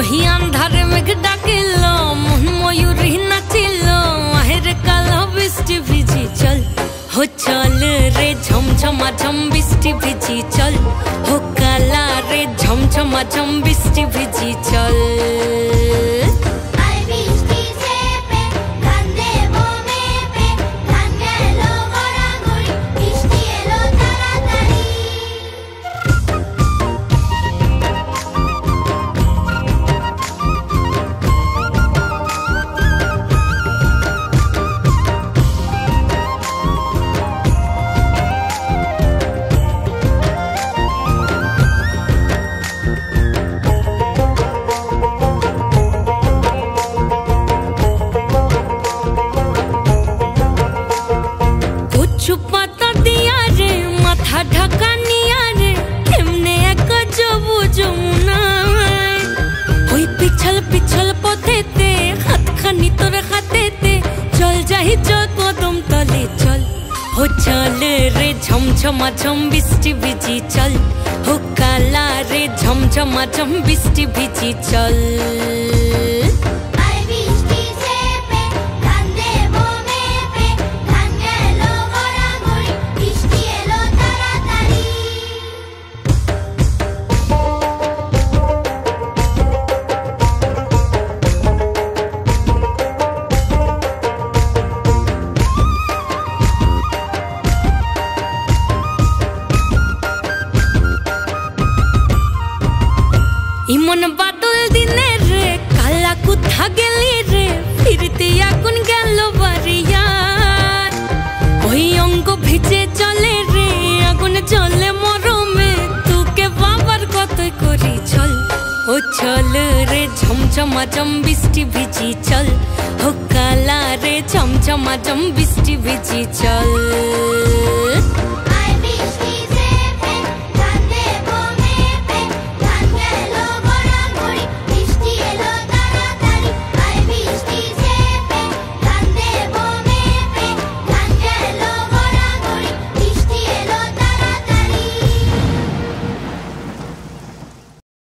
ওহি আন্ধারে মেঘ ডাকিল মন ময়ূরী নাচিল আহের কালো বৃষ্টি ভিজি চল हो चल रे झमझमा झम बिस्टी भिजी चल हो काला रे झमझमा झम बिस्टी भिजी चल पाता दिया रे माथा ढका निया रे केमने एक जबू जमुना होई पिछल पिछल पथेते हाथ खानी तोर हाथेते चल जाही चल कदम तले चल हो चल रे झमझमा झम बिस्टी भिजी चल हो काला रे झमझमा झम बिस्टी भिजी चल ইমন বাদল দিনে রে কালা কোথা গেলি রে ফিরতে আগুন গেল বাড়িয়ার ওই অঙ্গ ভিজে চলে রে আগুন জ্বলে মরমে তোকে বাবার কতই করি চল ও চল রে ঝমঝমা ঝম বৃষ্টি ভিজি চল ও কালা রে ঝমঝমা ঝম বৃষ্টি ভিজি